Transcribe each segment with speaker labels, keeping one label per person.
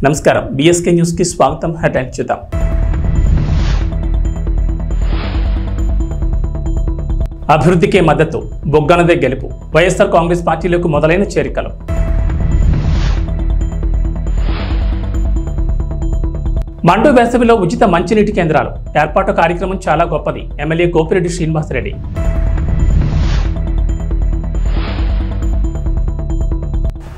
Speaker 1: నమస్కారం BSK news కి స్వాగతం. హెడ్లైన్స్ చూద్దాం. అభివృద్ధికి మద్దతు, బొగ్గనదే గెలుపు. వైఎస్ఆర్ కాంగ్రెస్ పార్టీలకు మొదలైన చేరికలు. మండు వేసవిలో ఉచిత మంచినీటి కేంద్రాలు ఏర్పాటు కార్యక్రమం చాలా గొప్పది. ఎమ్మెల్యే గోపిరెడ్డి శ్రీనివాసరెడ్డి.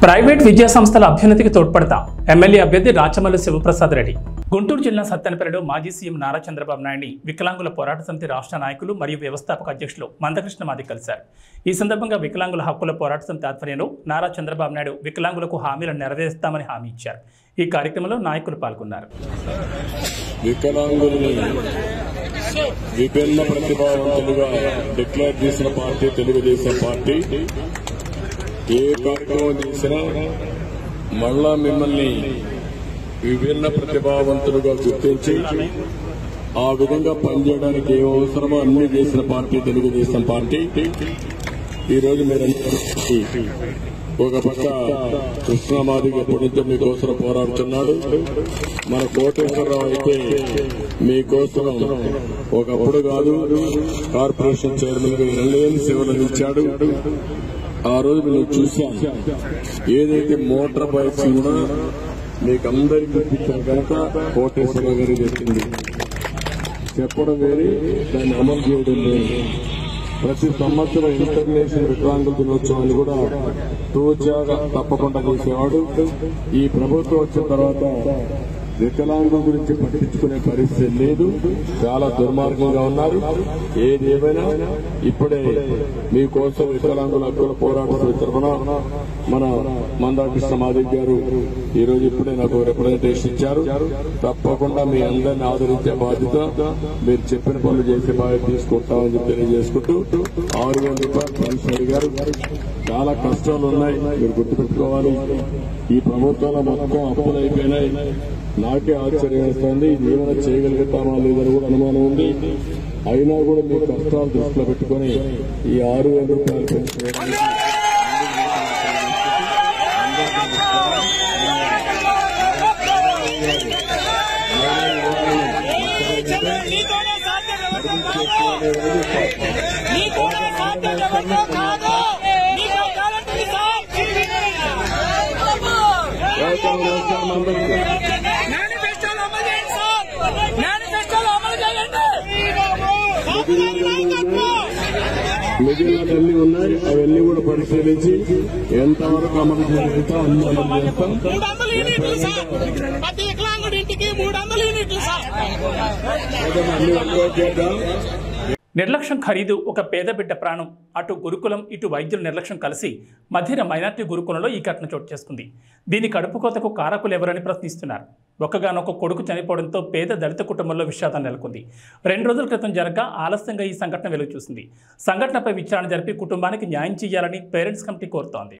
Speaker 1: ప్రైవేట్ విద్యా సంస్థల అభ్యున్నతికి తోడ్పడతా ఎమ్మెల్యే అభ్యర్థి రాచమల్లు శివప్రసాద్ రెడ్డి. గుంటూరు జిల్లా సత్తెనపల్లిలో మాజీ సీఎం నారా చంద్రబాబు నాయుడిని వికలాంగుల పోరాట సమితి రాష్ట్ర నాయకులు మరియు వ్యవస్థాపక అధ్యక్షులు మందకృష్ణ మాది కలిశారు. ఈ సందర్భంగా వికలాంగుల హక్కుల పోరాట సమితి ఆధ్వర్యంలో నారా చంద్రబాబు నాయుడు వికలాంగులకు హామీలను నెరవేరుస్తామని హామీ ఇచ్చారు. ఈ కార్యక్రమంలో నాయకులు పాల్గొన్నారు.
Speaker 2: విభిన్న ప్రతిభావంతులుగా డిక్లేర్ చేసిన పార్టీ తెలుగుదేశం పార్టీ. ఏ కార్యక్రమం చేసినా మళ్ళా మిమ్మల్ని విభిన్న ప్రతిభావంతులుగా గుర్తించి ఆ విధంగా పనిచేయడానికి ఏం అవసరమో అన్ని చేసిన పార్టీ తెలుగుదేశం పార్టీ. ఈరోజు మీరందరూ ఒక పక్క కృష్ణమాదిగ ఎప్పటి నుంచో మీకోసం పోరాడుతున్నాడు. మన కోటేశ్వరరావు అయితే మీకోసం ఒకప్పుడు కాదు కార్పొరేషన్ చైర్మన్ గా 2 సేవలు ఇచ్చాడు. ఆ రోజు మీరు చూశాను. ఏదైతే మోటార్ బైక్స్ కూడా మీకు అందరికీ చూపించారు కనుక కోటేశ్వరరావు గారి తెచ్చింది చెప్పడం వేరే, దాన్ని అమలు చేయడం లేదు. ప్రతి సంవత్సరం ఇంటర్నేషనల్ వికలాంగుల దినోత్సవాన్ని కూడా తూచాగా తప్పకుండా చేసేవాడు. ఈ ప్రభుత్వం వచ్చిన తర్వాత వికలాంగుల గురించి పట్టించుకునే పరిస్థితి లేదు. చాలా దుర్మార్గంగా ఉన్నారు. ఏది ఏమైనా ఇప్పుడే మీకోసం వికలాంగుల హక్కుల పోరాటం తరఫున మన మందాకృష్ణ మాదిక్ గారు ఈరోజు ఇప్పుడే నాకు రిప్రజెంటేషన్ ఇచ్చారు. తప్పకుండా మీ అందరినీ ఆదరించే బాధ్యత, మీరు చెప్పిన పనులు చేసే బాధ్యత తీసుకుంటామని చెప్పి తెలియజేసుకుంటూ 6,000 రూపాయలు పెన్షన్ అడిగారు. చాలా కష్టాలు ఉన్నాయి, మీరు గుర్తుపెట్టుకోవాలి. ఈ ప్రభుత్వంలో మొత్తం అప్పులు అయిపోయినాయి. నాకే ఆశ్చర్యం వేస్తోంది. ఇది ఏమైనా చేయగలుగుతామా లేదని కూడా అనుమానం ఉంది. అయినా కూడా మీ కష్టాలు దృష్టిలో పెట్టుకుని ఈ 6,000 రూపాయలు పెన్షన్ మిగిలినవన్నీ ఉన్నాయి. అవన్నీ కూడా పరిశీలించి ఎంతవరకు అమలు చేస్తాం అన్ని అమలు చేస్తాం.
Speaker 1: నిర్లక్ష్యం ఖరీదు ఒక పేద బిడ్డ ప్రాణం. అటు గురుకులం ఇటు వైద్యుల నిర్లక్ష్యం కలిసి మధ్యన మైనార్టీ గురుకులంలో ఈ ఘటన చోటు చేసుకుంది. దీని కడుపుకోతకు కారకులు ఎవరని ప్రశ్నిస్తున్నారు. ఒక్కగానొక్క కొడుకు చనిపోవడంతో పేద దళిత కుటుంబంలో విషాదం నెలకొంది. 2 రోజుల క్రితం జరగగా ఆలస్యంగా ఈ సంఘటన వెలుగు చూసింది. సంఘటనపై విచారణ జరిపి కుటుంబానికి న్యాయం చేయాలని పేరెంట్స్ కమిటీ కోరుతోంది.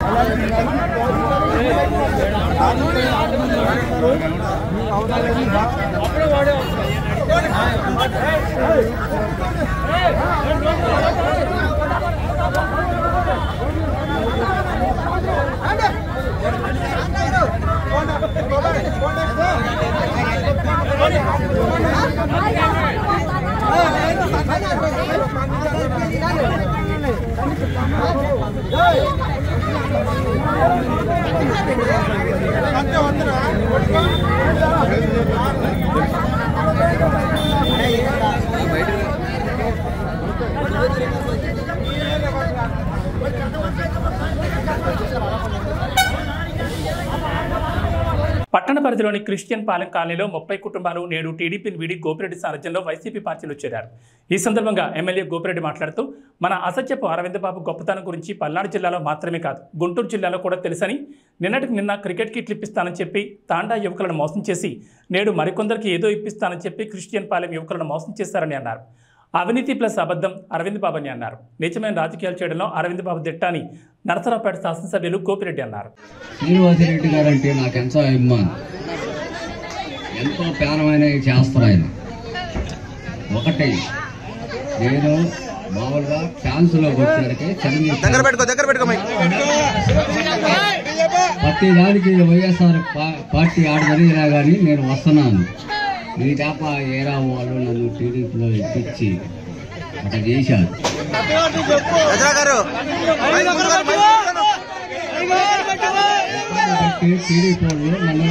Speaker 1: పట్టణ పరిధిలోని క్రిస్టియన్ పాలెం కాలనీలో 30 కుటుంబాలు నేడు టీడీపీని వీడి గోపిరెడ్డి సారథ్యంలో వైసీపీ పార్టీలో చేరారు. ఈ సందర్భంగా ఎమ్మెల్యే గోపిరెడ్డి మాట్లాడుతూ మన అసత్యపు అరవింద్ బాబు గొప్పతనం గురించి పల్నాడు జిల్లాలో మాత్రమే కాదు గుంటూరు జిల్లాలో కూడా తెలుసని, నిన్నటికి నిన్న క్రికెట్ కిట్లు ఇప్పిస్తానని చెప్పి తాండా యువకులను మోసం చేసి నేడు మరికొందరికి ఏదో ఇప్పిస్తానని చెప్పి క్రిస్టియన్ పాలెం యువకులను మోసం చేశారని అన్నారు. అవినీతి ప్లస్ అబద్ధం అరవింద్ బాబు అని అన్నారు. నిజమైన రాజకీయాలు చేయడంలో అరవింద్ బాబు దిట్టాని నరసరావుపేట శాసనసభ్యులు గోపిరెడ్డి అన్నారు.
Speaker 3: శ్రీనివాసరెడ్డి గారు అంటే నాకు ఎంతో అభిమానం, ఎంతో ప్రాణమైన చేస్తారు ఆయన. ఒకటి నేను మామూలుగా ఫ్యాన్స్ లో వచ్చేసరికి ప్రతి దానికి వైఎస్ఆర్ పార్టీ ఆడ జరిగినా కానీ నేను వస్తున్నాను. నీ తప్ప ఏరా వాళ్ళు నన్ను టీడీపీలో ఎక్కించి అట్లా చేశారు. టీడీపీ వాళ్ళు నన్ను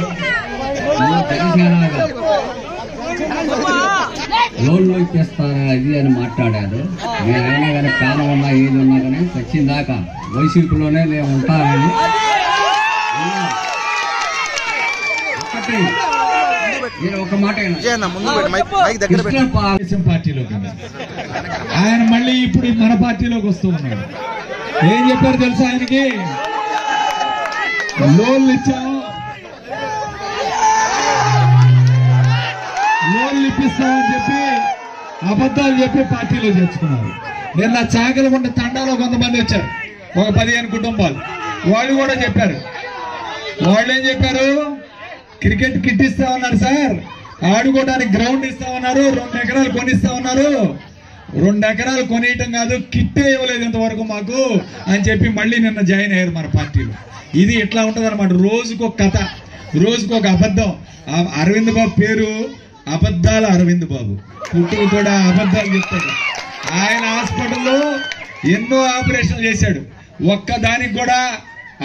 Speaker 3: జనసేనగా లోన్లు ఇప్పిస్తారా అది అని మాట్లాడారు. నేనైనా కానీ ప్రాణం ఉన్నా ఏది ఉన్నా కానీ వచ్చిన దాకా వైసీపీలోనే నేను ఉంటానని నేను ఒక మాట
Speaker 4: పార్టీలోకి ఆయన మళ్ళీ ఇప్పుడు మన పార్టీలోకి వస్తూ ఉన్నాడు. ఏం చెప్పారు తెలుసా ఆయనకి? లోన్లు ఇచ్చాము, లోన్లు ఇప్పిస్తామని చెప్పి అబద్ధాలు చెప్పి పార్టీలో చేర్చుకున్నారు. నిన్న చాకలగుంట తండాలో కొంతమంది వచ్చారు, ఒక 15 కుటుంబాలు. వాళ్ళు కూడా చెప్పారు. వాళ్ళు ఏం చెప్పారు? క్రికెట్ కిట్ ఇస్తా ఉన్నారు సార్, ఆడుకోవడానికి గ్రౌండ్ ఇస్తా ఉన్నారు, 2 ఎకరాలు కొనిస్తా ఉన్నారు. 2 ఎకరాలు కొనియటం కాదు, కిట్టే ఇవ్వలేదు ఇంతవరకు మాకు అని చెప్పి మళ్ళీ నిన్న జాయిన్ అయ్యారు మన పార్టీలో. ఇది ఇట్లా ఉంటుంది అనమాట. రోజుకొక కథ, రోజుకొక అబద్ధం. అరవింద్ బాబు పేరు అబద్ధాల అరవింద్ బాబు, పుట్టుకు కూడా అబద్ధాలు చెప్తాడు. ఆయన హాస్పిటల్లో ఎన్నో ఆపరేషన్లు చేశాడు, ఒక్కదానికి కూడా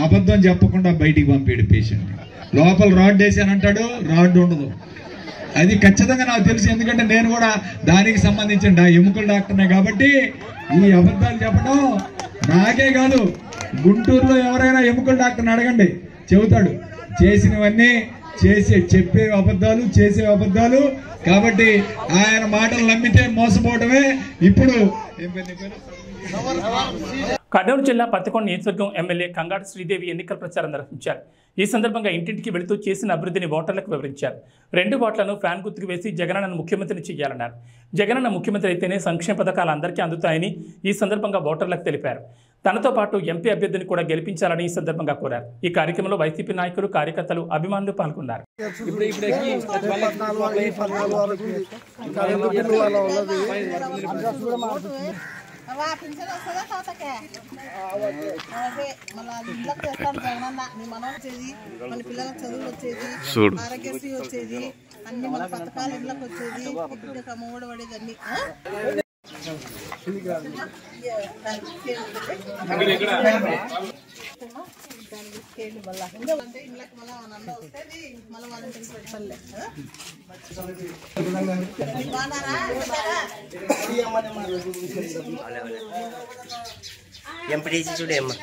Speaker 4: అబద్ధం చెప్పకుండా బయటికి పంపాడు పేషెంట్. లోపల రాడ్ వేసానంటాడు, రాడ్ ఉండదు. అది ఖచ్చితంగా నాకు తెలుసు, ఎందుకంటే నేను కూడా దానికి సంబంధించిన ఎముకల డాక్టర్నే కాబట్టి ఈ అబద్ధాలు చెప్పడం నాకే కాదు, గుంటూరులో ఎవరైనా ఎముకల డాక్టర్ని అడగండి, చెబుతాడు. చేసినవన్నీ చెప్పే అబద్ధాలు, చేసే అబద్ధాలు. కాబట్టి ఆయన మాటలు నమ్మితే మోసపోవడమే. ఇప్పుడు
Speaker 1: కర్నూలు జిల్లా పత్తికొండ నియోజకవర్గం ఎమ్మెల్యే కంగాటి శ్రీదేవి ఎన్నికల ప్రచారం నిర్వహించారు. ఈ సందర్భంగా ఇంటింటికి వెళుతూ చేసిన అభివృద్ధిని ఓటర్లకు వివరించారు. 2 ఓట్లను ఫ్యాన్ గుర్తుకు వేసి జగనన్నను ముఖ్యమంత్రిని చేయాలన్నారు. జగనన్న ముఖ్యమంత్రి అయితేనే సంక్షేమ పథకాలు అందరికీ అందుతాయని ఈ సందర్భంగా ఓటర్లకు తెలిపారు. తనతో పాటు ఎంపీ అభ్యర్థిని కూడా గెలిపించాలని ఈ సందర్భంగా కోరారు. ఈ కార్యక్రమంలో వైసీపీ నాయకులు, కార్యకర్తలు, అభిమానులు పాల్గొన్నారు.
Speaker 5: పింఛన్ వస్తుందా తాతకే? అదే మళ్ళీ ఇంట్లోకి తెస్తాను జగనన్న. నీ మనం వచ్చేది, మన పిల్లలకు చదువులు వచ్చేది, ఆరోగ్యశ్రీ వచ్చేది, అన్ని మన పథకాలు ఇంట్లోకి వచ్చేది, ఇప్పుడు అమ్మఒడి పడేది అన్ని. దానికి మళ్ళీ అంటే ఇంట్లోకి మళ్ళీ నన్న వస్తుంది, మళ్ళీ వాళ్ళంటే పెట్టలే.
Speaker 6: ఎంపీటీసీ చూడే అమ్మా.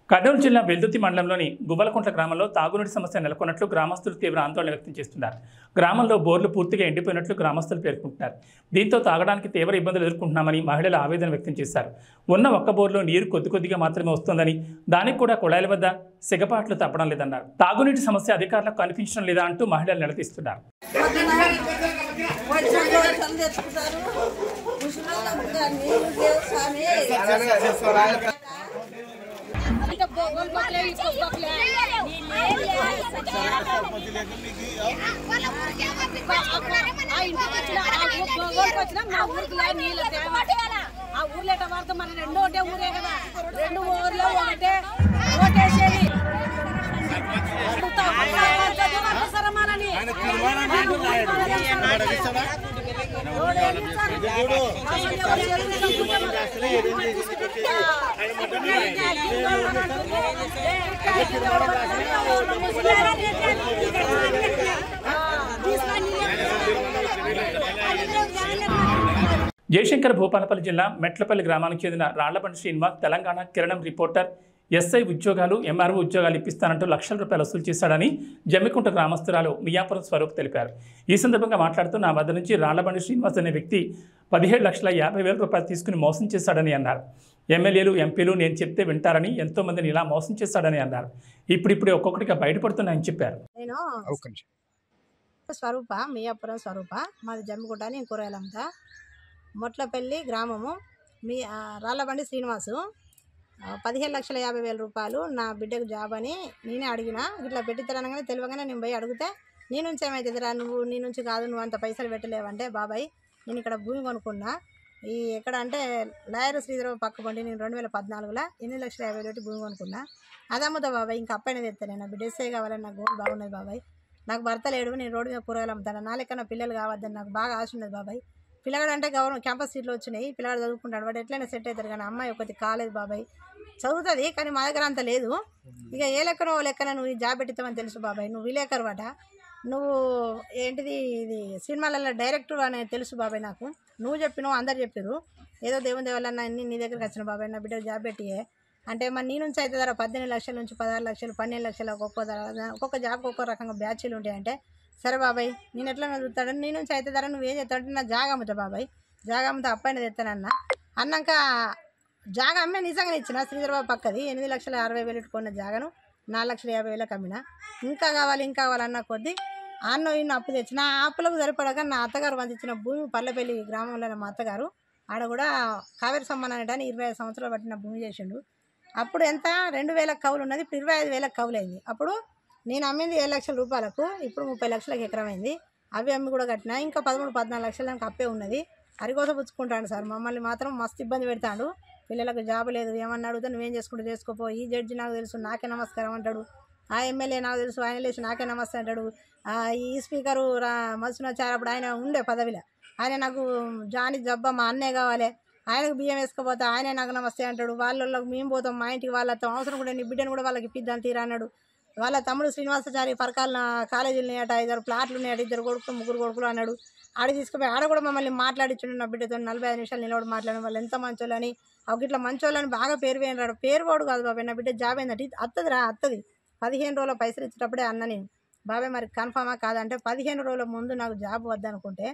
Speaker 1: కర్నూలు జిల్లా వెల్దుర్తి మండలంలోని గువ్వలకుంట్ల గ్రామంలో తాగునీటి సమస్య నెలకొన్నట్లు గ్రామస్తులు తీవ్ర ఆందోళన వ్యక్తం చేస్తున్నారు. గ్రామంలో బోర్లు పూర్తిగా ఎండిపోయినట్లు గ్రామస్తులు పేర్కొంటున్నారు. దీంతో తాగడానికి తీవ్ర ఇబ్బందులు ఎదుర్కొంటున్నామని మహిళలు ఆవేదన వ్యక్తం చేశారు. ఉన్న ఒక్క బోర్లో నీరు కొద్దిగా మాత్రమే వస్తోందని, దానికి కూడా కుళాయిల వద్ద సిగపాట్లు తప్పడం లేదన్నారు. తాగునీటి సమస్య అధికారులకు కనిపించడం లేదా అంటూ మహిళలు నిలదీస్తున్నారు.
Speaker 7: ఆ ఊర్లో వారితో మన 2 ఒకటే ఊరే కదా, 2 ఊర్లో ఒకటే ఓటేసేది.
Speaker 1: జయశంకర్ భూపాలపల్లి జిల్లా మెట్లపల్లి గ్రామానికి చెందిన రాళ్లబండి శ్రీనివాస్ తెలంగాణ కిరణం రిపోర్టర్ ఎస్ఐ ఉద్యోగాలు, ఎంఆర్ఓ ఉద్యోగాలు ఇప్పిస్తానంటూ లక్షల రూపాయలు వసూలు చేశాడని జమ్మికుంట గ్రామస్తురాలు మియాపురం స్వరూప్ తెలిపారు. ఈ సందర్భంగా మాట్లాడుతూ నా వద్ద నుంచి రాళ్లబండి శ్రీనివాస్ అనే వ్యక్తి 17,50,000 రూపాయలు తీసుకుని మోసం చేశాడని అన్నారు. ఎమ్మెల్యేలు, ఎంపీలు నేను చెప్తే వింటారని ఎంతో మందిని ఇలా మోసం చేశాడని అన్నారు. ఇప్పుడిప్పుడే ఒక్కొక్కటిగా బయటపడుతున్నాయని చెప్పారు.
Speaker 6: స్వరూప మియాపురం స్వరూప మాది జమ్మిగుంట నేను కూరగాయలు అమ్ముతా మొట్లపల్లి గ్రామము మీ రాళ్ళబండి శ్రీనివాసు 15,50,000 రూపాయలు నా బిడ్డకు జాబ్ అని నేనే అడిగిన ఇట్లా పెట్టిద్దరనగానే తెలియగానే నేను పోయి అడిగితే నీ నుంచి ఏమవుతుందిరా నువ్వు నీ నుంచి కాదు నువ్వు అంత పైసలు పెట్టలేవంటే బాబాయ్ నేను ఇక్కడ భూమి కొనుక్కున్నా ఈ ఎక్కడ అంటే లాయర్ శ్రీధర పక్క పండి నేను 2014లో 8,50,000 పెట్టి భూమి కొనుక్కున్నా అదమ్ముతా బాబాయ్ ఇంకా అప్పైనది ఎత్తాను నా బిడ్డసే కావాలని నాకు గోల్ బాగున్నది బాబాయ్ నాకు భర్త లేడు నేను రోడ్డు మీద కూరగాయలు అమ్ముతాను నా లెక్క నా పిల్లలు కావద్దని నాకు బాగా ఆశ ఉన్నది బాబాయ్ పిల్లగాడు అంటే గవర్నమెంట్ క్యాంపస్ సీట్లు వచ్చినాయి పిల్లగాడు చదువుకుంటాడు వాడు ఎట్లయినా సెట్ అవుతారు కానీ అమ్మాయి ఒకటి కాలేదు బాబాయ్ చదువుతుంది కానీ మా దగ్గర అంత లేదు ఇక ఏ లెక్కనో లెక్కన నువ్వు ఈ జాబ్ పెట్టిస్తామని తెలుసు బాబాయ్ నువ్వు విలేకరు వాట నువ్వు ఏంటిది ఇది సినిమాలలో డైరెక్టర్ అనేది తెలుసు బాబాయ్ నాకు నువ్వు చెప్పినావు అందరు చెప్పారు ఏదో దేవుని దేవాలన్నా నీ దగ్గరికి వచ్చిన బాబాయ్ నా బిడ్డకు జాబ్ పెట్టియే అంటే మరి నీ నుంచి అయితే ధర 18 లక్షల నుంచి 16 లక్షలు 12 లక్షలు ఒక్కొక్క జాబ్కి ఒక్కొక్క రకంగా బ్యాచ్లు ఉంటాయంటే సరే బాబాయ్ నేను ఎట్లా చూస్తాడని నీ నుంచి అయితే ధర నువ్వు ఏం చేస్తాడంటే నా జాగ అమ్ముతా బాబాయ్ జాగ అమ్ముతా అప్పైన తెస్తానన్న అన్నాక జాగ అమ్మే నిజంగానే ఇచ్చిన శ్రీధరబాబు పక్కది 8,60,000 కొన్న జాగను 4,50,000 అమ్మిన ఇంకా కావాలన్న కొద్దీ అన్నో ఇన్ని అప్పు తెచ్చిన ఆ అప్పులకు సరిపడక నా అత్తగారు పంపించిన భూమి పల్లెపల్లి గ్రామంలో మా అత్తగారు ఆడ కూడా కావేరి సంబంధం అనేటాన్ని 25 సంవత్సరాలు పట్టిన భూమి చేసిండు అప్పుడు ఎంత 2,000 కవులు ఉన్నది ఇప్పుడు 25,000 కవులు అయింది అప్పుడు నేను అమ్మింది 7 లక్షల రూపాయలకు ఇప్పుడు 30 లక్షలకు ఎకరం అయింది అవి అమ్మి కూడా కట్టినా ఇంకా 13-14 లక్షల దానికి అప్పే ఉన్నది అరికోస పుచ్చుకుంటాడు సార్ మమ్మల్ని మాత్రం మస్తు ఇబ్బంది పెడతాడు పిల్లలకు జాబ్ లేదు ఏమన్నా అడిగితే నువ్వేం చేసుకుంటూ చేసుకోపో ఈ జడ్జి నాకు తెలుసు నాకే నమస్కారం అంటాడు ఆ ఎమ్మెల్యే నాకు తెలుసు ఆయన లేచి నాకే నమస్తే అంటాడు ఈ స్పీకరు మత్స్యనాచారు అప్పుడు ఆయన ఉండే పదవిలో ఆయన నాకు జాని జబ్బా మా అన్నే కావాలి ఆయనకు బియ్యం వేసుకోపోతే ఆయనే నాకు నమస్తే అంటాడు వాళ్ళకి మేము పోతాం మా ఇంటికి వాళ్ళతో అవసరం కూడా నీ బిడ్డను కూడా వాళ్ళకి ఇప్పిద్దాం తీరా అన్నాడు వాళ్ళ తమ్ముడు శ్రీనివాసాచారి పరకాల కాలేజీలు ఉన్నాయట 2 ప్లాట్లు ఉన్నాయట 2 కొడుకులు 3 కొడుకులు అన్నాడు ఆడ తీసుకుపోయి ఆడ కూడా మమ్మల్ని మాట్లాడించుండు నా బిడ్డతో 45 నిమిషాలు నిలబడి మాట్లాడడం వాళ్ళు ఎంత మంచోళ్ళని ఇట్లా మంచోళ్ళని బాగా పేరు వేయరాడు పేరు వాడు కాదు బాబాయ్ నా బిడ్డ జాబ్ అయిందట అత్తది 15 రోజుల పైసలు ఇచ్చేటప్పుడే అన్న నేను బాబాయ్ మరి కన్ఫామా కాదంటే 15 రోజుల ముందు నాకు జాబ్ వద్దనుకుంటే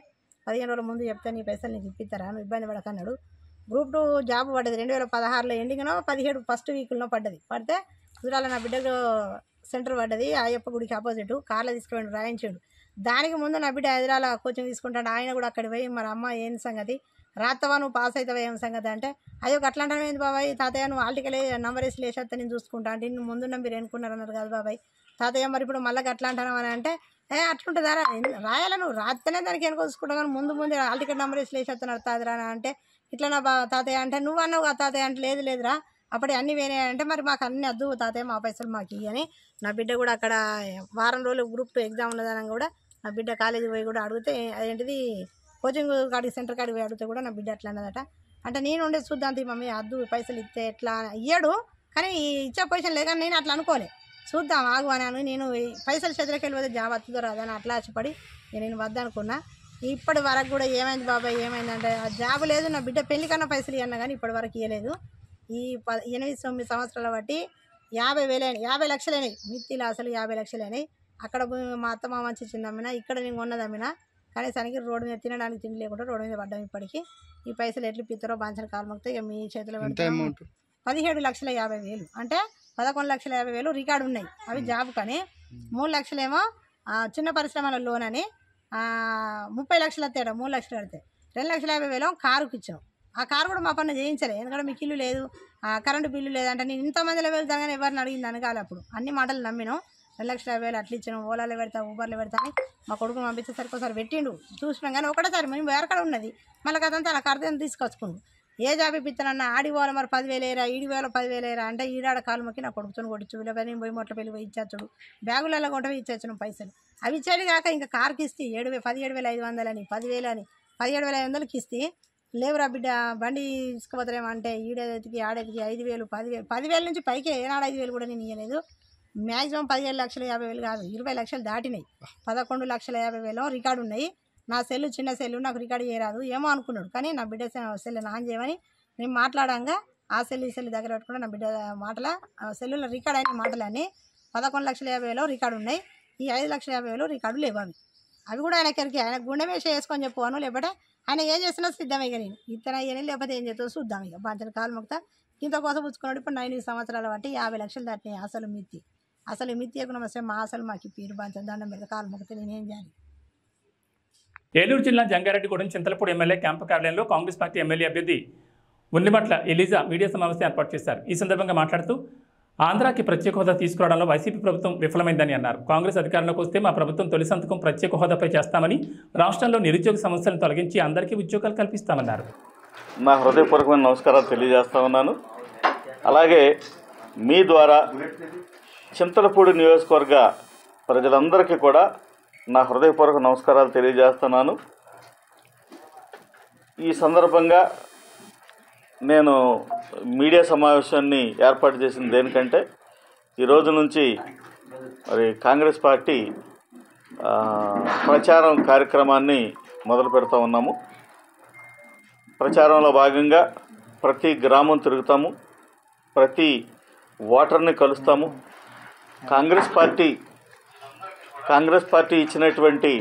Speaker 6: 15 రోజుల ముందు చెప్తే నీ పైసలు నీకు ఇప్పిస్తారా నువ్వు ఇబ్బంది పడకన్నాడు గ్రూప్ 2 జాబ్ పడ్డది 2016లో ఎండింగ్నో 17 ఫస్ట్ వీక్లో పడితే కుదిరాల నా బిడ్డకు సెంటర్ పడ్డది అయ్యప్ప గుడికి ఆపోజిట్ కార్లో తీసుకుని రాయించాడు దానికి ముందు నా బిడ్డ హైదరాబాద్లో కోచింగ్ తీసుకుంటాడు ఆయన కూడా అక్కడికి పోయి మరి అమ్మ ఏం సంగతి రాత్తవా నువ్వు పాస్ అవుతావా ఏం సంగతి అంటే అయ్యో అట్లా అంటాను ఏంది బాబాయ్ తాతయ్య నువ్వు ఆల్టికలే నంబర్ వేసి లేచేస్తా నేను చూసుకుంటా అంటే నువ్వు ముందు మీరు ఎన్నుకున్నారన్నారు కదా బాబాయ్ తాతయ్య మరి ఇప్పుడు మళ్ళీ అట్లా అంటాను అని అంటే అట్లుంటుందా రాయాల నువ్వు రాస్తేనే దానికి వెనుక చూసుకుంటావు కానీ ముందు ఆల్టికెట్ నెంబర్ వేసి లేచేస్తున్నారు తాతరా అంటే ఇట్లా నా తాతయ్య అంటే నువ్వు అన్నావు కదా తాతయ్య అంటే లేదురా అప్పుడు అన్నీ వేరే అంటే మరి మాకు అన్ని వద్దు తాతయ్య మా పైసలు మాకు అని నా బిడ్డ కూడా అక్కడ వారం రోజులు గ్రూప్ 2 ఎగ్జామ్ ఉన్నదని కూడా నా బిడ్డ కాలేజీ పోయి కూడా అడిగితే అదేంటిది కోచింగ్ కాడికి సెంటర్ కాడికి పోయి అడిగితే కూడా నా బిడ్డ అట్లా అన్నదట అంటే నేను ఉండే చూద్దాం మమ్మీ అద్దు పైసలు ఇస్తే ఎట్లా ఇయ్యాడు కానీ ఇచ్చే పొజిషన్ లేక నేను అట్లా అనుకోలే చూద్దాం ఆగు అని నేను పైసలు చేతులకి వెళ్ళిపోతే జాబ్ వస్తుందో రాదని అట్లా ఆశపడి నేను వద్దనుకున్నా ఇప్పటి వరకు కూడా ఏమైంది బాబాయ్ ఏమైందంటే ఆ జాబ్ లేదు నా బిడ్డ పెళ్లి కన్నా పైసలు ఇవ్వన్నా కానీ ఇప్పటి వరకు ఇవ్వలేదు ఈ 8-9 సంవత్సరాల బట్టి 50 లక్షలైనాయి మిత్తిలో అసలు 50 లక్షలైనాయి అక్కడ మా అత్త మామ ఇచ్చింది అమ్మినా ఇక్కడ నేను కొన్నది అమ్మినా కనీసానికి రోడ్డు మీద తినడానికి తిండి లేకుండా రోడ్డు మీద పడ్డాం ఇప్పటికి ఈ పైసలు ఎట్లు పిత్తరో బాంచని కాలు మొక్కితే ఇక మీ చేతిలో పెడతాం 17,50,000 అంటే 11,50,000 రికార్డు ఉన్నాయి అవి జాబ్ కానీ 3 లక్షలేమో చిన్న పరిశ్రమల లోన్ అని 30 లక్షలు వస్తాడు 3 లక్షలు కడితే 2,50,000 కారుకి ఇచ్చాం ఆ కారు కూడా మా పన్ను చేయించలే ఎందుకంటే మీకు ఇల్లు లేదు కరెంటు బిల్లు లేదంటే నేను ఇంతమందిలో వెళ్తాను కానీ ఎవరిని అడిగింది అనగాలి అప్పుడు అన్ని మాటలు నమ్మినాం 2,50,000 అట్లా ఇచ్చాను ఓలాలో పెడతా ఊబర్లో పెడతా అని మా కొడుకుని పంపించేసరికి ఒకసారి పెట్టిండు చూసినాం కానీ ఒకటేసారి మేము వేరకడ ఉన్నది మళ్ళీ కదంతా నాకు అర్థం తీసుకొచ్చుకుండు ఏ జాబ్ ఇప్పిస్తానన్నా ఆడి పోవాలి మరి 10,000 ఏరా ఈడి పోవాలి 10,000 ఏరా అంటే ఈడాడ కాలు మొక్కి నా కొడుకుని కొట్టించు లేకపోతే నేను పోయి మొట్ల పెళ్ళి పోయి ఇచ్చాడు బ్యాగులలో కొంటే ఇచ్చాను పైసలు అవి ఇచ్చాడు కాక ఇంకా కార్కి ఇస్తే 17,500 అని 10,000 అని 17,500కి ఇస్తే లేవురా బిడ్డ బండి తీసుకుపోతారేమో అంటే ఈడెతికి ఆడెతికి 5,000 10,000 నుంచి పైకి ఏనాడు 5,000 కూడా నేను ఇవ్వలేదు మ్యాక్సిమం 15,50,000 కాదు 20 లక్షలు దాటినాయి 11,50,000 రికార్డు ఉన్నాయి నా సెల్లు చిన్న సెల్లు నాకు రికార్డు చేయరాదు ఏమో అనుకున్నాడు కానీ నా బిడ్డ సెల్ ఆన్ చేయమని నేను మాట్లాడంగా ఆ సెల్ ఈ సెల్ దగ్గర పెట్టుకుంటే నా బిడ్డ మాటల సెల్లులో రికార్డ్ అయిన మాటలని 11,50,000 రికార్డు ఉన్నాయి ఈ 5,50,000 రికార్డు లేవు అవి కూడా ఆయనకి ఆయన గుండె వేసి వేసుకొని చెప్పాను లేకపోతే ఆయన ఏం చేస్తున్నా సిద్ధమే ఇక నేను ఇతన అయ్యని లేకపోతే ఏం చేస్తావు చూద్దాం ఇక బాంచని కాలు మొక్తా ఇంత కోసం పుచ్చుకున్నాడు ఇప్పుడు 9 సంవత్సరాల బట్టి 50 లక్షలు దాటినాయి అసలు మిత్తి ఎక్కువ నమస్తే మా అసలు మాకు పీరు బాంచని దండం మీద కాలు మొక్కితే నేనేం చేయాలి
Speaker 1: ఏలూరు జిల్లా జంగారెడ్డిగూడెం చింతలపూడి ఎమ్మెల్యే క్యాంపు కార్యాలయంలో కాంగ్రెస్ పార్టీ ఎమ్మెల్యే అభ్యర్థి ఉన్నిమట్ల ఎలిజా మీడియా సమావేశం ఏర్పాటు చేశారు. ఈ సందర్భంగా మాట్లాడుతూ ఆంధ్రాకి ప్రత్యేక హోదా తీసుకురావడంలో వైసీపీ ప్రభుత్వం విఫలమైందని అన్నారు. కాంగ్రెస్ అధికారంలోకి వస్తే మా ప్రభుత్వం తొలి సంతకం ప్రత్యేక హోదాపై చేస్తామని, రాష్ట్రంలో నిరుద్యోగ సమస్యలను తొలగించి అందరికీ ఉద్యోగాలు కల్పిస్తామన్నారు.
Speaker 8: నా హృదయపూర్వకమైన నమస్కారాలు తెలియజేస్తా ఉన్నాను. అలాగే మీ ద్వారా చింతలపూడి నియోజకవర్గ ప్రజలందరికీ కూడా నా హృదయపూర్వక నమస్కారాలు తెలియజేస్తున్నాను. ఈ సందర్భంగా నేను మీడియా సమావేశాన్ని ఏర్పాటు చేసిన దేనికంటే ఈరోజు నుంచి మరి కాంగ్రెస్ పార్టీ ప్రచారం కార్యక్రమాన్ని మొదలు పెడతా ఉన్నాము. ప్రచారంలో భాగంగా ప్రతి గ్రామం తిరుగుతాము, ప్రతి ఓటర్ని కలుస్తాము. కాంగ్రెస్ పార్టీ ఇచ్చినటువంటి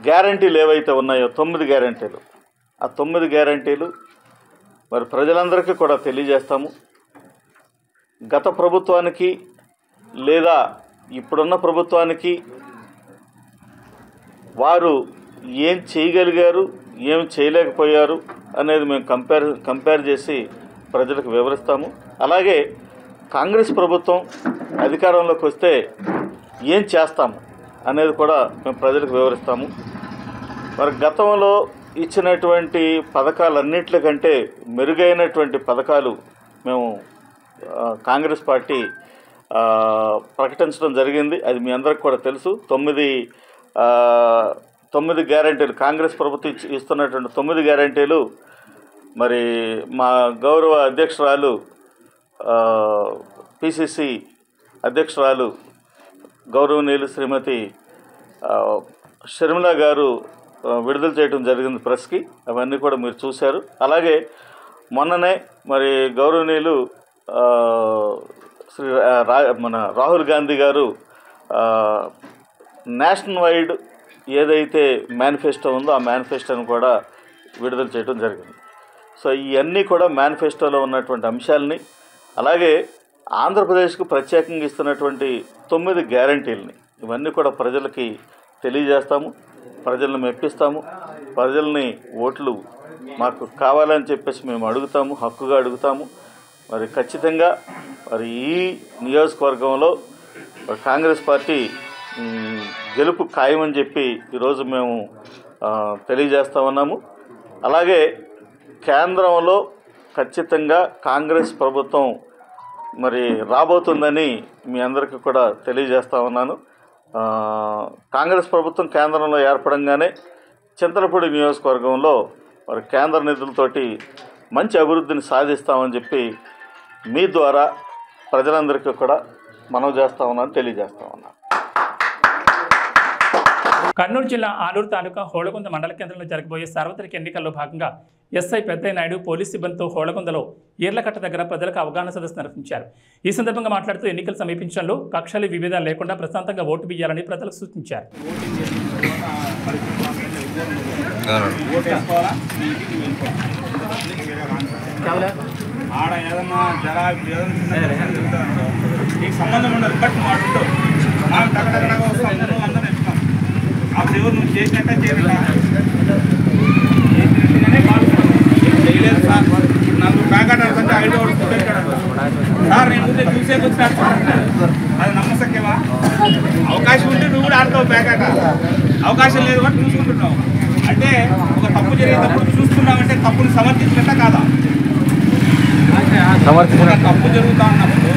Speaker 8: గ్యారంటీలు ఏవైతే ఉన్నాయో 9 గ్యారంటీలు, ఆ 9 గ్యారంటీలు మరి ప్రజలందరికీ కూడా తెలియజేస్తాము. గత ప్రభుత్వానికి లేదా ఇప్పుడున్న ప్రభుత్వానికి వారు ఏం చేయగలిగారు, ఏం చేయలేకపోయారు అనేది మేము కంపేర్ చేసి ప్రజలకు వివరిస్తాము. అలాగే కాంగ్రెస్ ప్రభుత్వం అధికారంలోకి వస్తే ఏం చేస్తాము అనేది కూడా మేము ప్రజలకు వివరిస్తాము. మరి గతంలో ఇచ్చినటువంటి పథకాలన్నింటికంటే మెరుగైనటువంటి పథకాలు మేము కాంగ్రెస్ పార్టీ ప్రకటించడం జరిగింది. అది మీ అందరికి కూడా తెలుసు. 9 గ్యారంటీలు కాంగ్రెస్ ప్రభుత్వం ఇస్తున్నటువంటి 9 గ్యారంటీలు మరి మా గౌరవ అధ్యక్షురాలు పిసిసి అధ్యక్షురాలు గౌరవనీయులు శ్రీమతి షర్మిల గారు విడుదల చేయడం జరిగింది ప్రెస్కి. అవన్నీ కూడా మీరు చూశారు. అలాగే మొన్ననే మరి గౌరవనీయులు మన రాహుల్ గాంధీ గారు నేషనల్ వైడ్ ఏదైతే మేనిఫెస్టో ఉందో ఆ మేనిఫెస్టోను కూడా విడుదల చేయడం జరిగింది. సో ఇవన్నీ కూడా మేనిఫెస్టోలో ఉన్నటువంటి అంశాలని, అలాగే ఆంధ్రప్రదేశ్కు ప్రత్యేకంగా ఇస్తున్నటువంటి 9 గ్యారంటీలని ఇవన్నీ కూడా ప్రజలకి తెలియజేస్తాము, ప్రజలను మెప్పిస్తాము. ప్రజల్ని ఓట్లు మాకు కావాలని చెప్పేసి మేము అడుగుతాము, హక్కుగా అడుగుతాము. మరి ఖచ్చితంగా మరి ఈ నియోజకవర్గంలో కాంగ్రెస్ పార్టీ గెలుపు ఖాయమని చెప్పి ఈరోజు మేము తెలియజేస్తా ఉన్నాము. అలాగే కేంద్రంలో ఖచ్చితంగా కాంగ్రెస్ ప్రభుత్వం మరి రాబోతుందని మీ అందరికీ కూడా తెలియజేస్తా ఉన్నాను. కాంగ్రెస్ ప్రభుత్వం కేంద్రంలో ఏర్పడంగానే చింతలపూడి నియోజకవర్గంలో మరి కేంద్ర నిధులతోటి మంచి అభివృద్ధిని సాధిస్తామని చెప్పి మీ ద్వారా ప్రజలందరికీ కూడా మనవి చేస్తా ఉన్నాను, తెలియజేస్తా ఉన్నాను.
Speaker 1: కర్నూలు జిల్లా ఆలూరు తాలూకా హోళగుంద మండల కేంద్రంలో జరగబోయే సార్వత్రిక ఎన్నికల్లో భాగంగా ఎస్ఐ పెద్దయ్య నాయుడు పోలీసు సిబ్బందితో హోళగుందలో ఈర్లకట్ట దగ్గర ప్రజలకు అవగాహన సదస్సు నిర్వహించారు. ఈ సందర్భంగా మాట్లాడుతూ ఎన్నికల సమీపించడంలో కక్షలు విభేదాలు లేకుండా ప్రశాంతంగా ఓటు వేయాలని ప్రజలకు సూచించారు.
Speaker 9: సంబంధం ఉండదు, బట్ అప్పుడు ఎవరు నువ్వు చేసినట్టే చేయలేదు సార్. నాకు ప్యాకెట్ అంటే 5 సార్ నేను ముందే చూసేకి వచ్చి అది నమ్మసక్యమా? అవకాశం ఉంటే నువ్వు కూడా ఆడతావు ప్యాకెట్, అవకాశం లేదు కాబట్టి చూసుకుంటున్నావు. అంటే ఒక తప్పు జరిగేటప్పుడు చూసుకున్నామంటే తప్పుని సమర్థించినట్ట కాదా? తప్పు జరుగుతా ఉన్నప్పుడు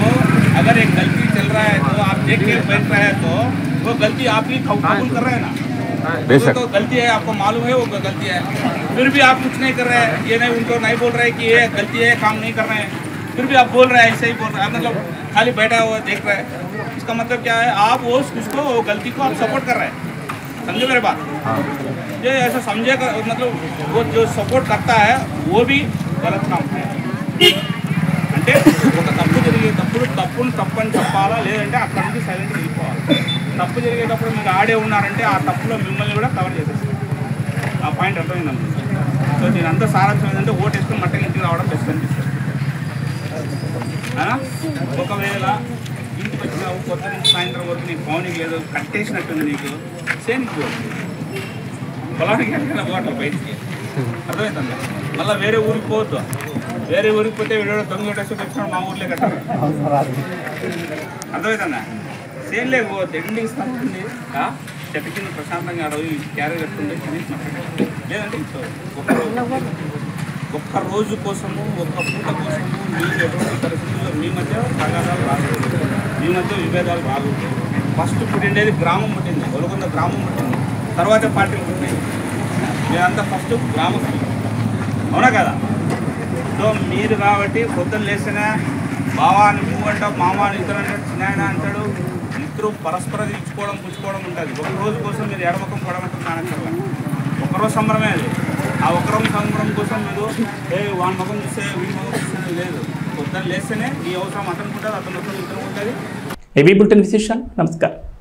Speaker 9: अगर एक गलती चल रहा है तो आप देख के बैठ रहे हैं तो वो गलती आप ही कबूल कर रहे हैं ना। तो गलती है, आपको मालूम है वो गलती है, फिर भी आप कुछ नहीं कर रहे हैं। ये नहीं उनको नहीं बोल रहे कि ये गलती है, काम नहीं कर रहे हैं, फिर भी आप बोल रहे हैं, ऐसे ही बोल रहे हैं, मतलब खाली बैठा हुआ देख रहे हैं। इसका मतलब क्या है? आप उसको गलती को आप सपोर्ट कर रहे हैं। समझे मेरे बात? ये ऐसा समझे मतलब वो जो सपोर्ट करता है वो भी गलत काम है. అంటే ఒక తప్పు జరిగేటప్పుడు తప్పుని తప్పని చెప్పాలా, లేదంటే అక్కడ నుంచి సైలెంట్గా వెళ్ళిపోవాలి. తప్పు జరిగేటప్పుడు మీరు ఆడే ఉన్నారంటే ఆ తప్పులో మిమ్మల్ని కూడా కవర్ చేసేస్తారు. ఆ పాయింట్ అర్థమైందండి. సో దీని అంతా సారాంశం ఏంటంటే ఓటు వేసుకుని మట్టగా ఇంటికి రావడం బెస్ట్ అనిపిస్తుంది. ఒకవేళ ఇంటికి వచ్చినావు కొత్త నుంచి సాయంత్రం వరకు నీకు పౌనికి లేదు, కట్టేసినట్టుంది నీకు, సేమ్ పొలానికి వెళ్ళిన పోవట్లేదు బయటికి, అర్థమవుతుందా? మళ్ళీ వేరే ఊరికి పోవద్దు, వేరే ఊరికి పోతే వీడియో దొంగ డ్రెస్ తెచ్చుకోవడం మా ఊర్లే కట్టారు, అర్థమవుతుందా? సేమ్ లేకపోతే ఎండింగ్ స్థానం చెట్టు కింద ప్రశాంతంగా అడవి క్యారీ కట్టుకుంటే లేదంటే ఒక్క రోజు కోసము ఒక్క పూట కోసము మీరు ఎటువంటి పరిస్థితుల్లో మీ మధ్య తగాదాలు రాకూడదు, మీ మధ్య విభేదాలు రాకూడదు. ఫస్ట్ పుట్టిండేది గ్రామం పుట్టింది, గొలకొండ గ్రామం పుట్టింది, తర్వాత పార్టీలు పుట్టింది. మీరంతా ఫస్ట్ గ్రామస్తులు, అవునా కదా? సో మీరు కాబట్టి పొద్దున్న లేచినా బావాని నువ్వు అంటావు, మామాని ఇద్దరు అంటాడు, చిన్నాయన అంటాడు, ఇద్దరు పరస్పరం ఇచ్చుకోవడం పుచ్చుకోవడం ఉంటుంది. ఒక రోజు కోసం మీరు ఎడమకం పడమంటారు నానక్కర్లా, ఒకరోజు సంబరమే అది. ఆ ఒకరోజు సంబరం కోసం మీరు వాడి ముఖం చూస్తే వీడి ముఖం చూస్తే లేదు. పొద్దున్న లేస్తేనే మీ అవసరం అతను ఉంటుంది, అతను అవసరం ఇతను ఉంటుంది.
Speaker 1: ఏబీ బులెటిన్ విశేషాలు. నమస్కారం.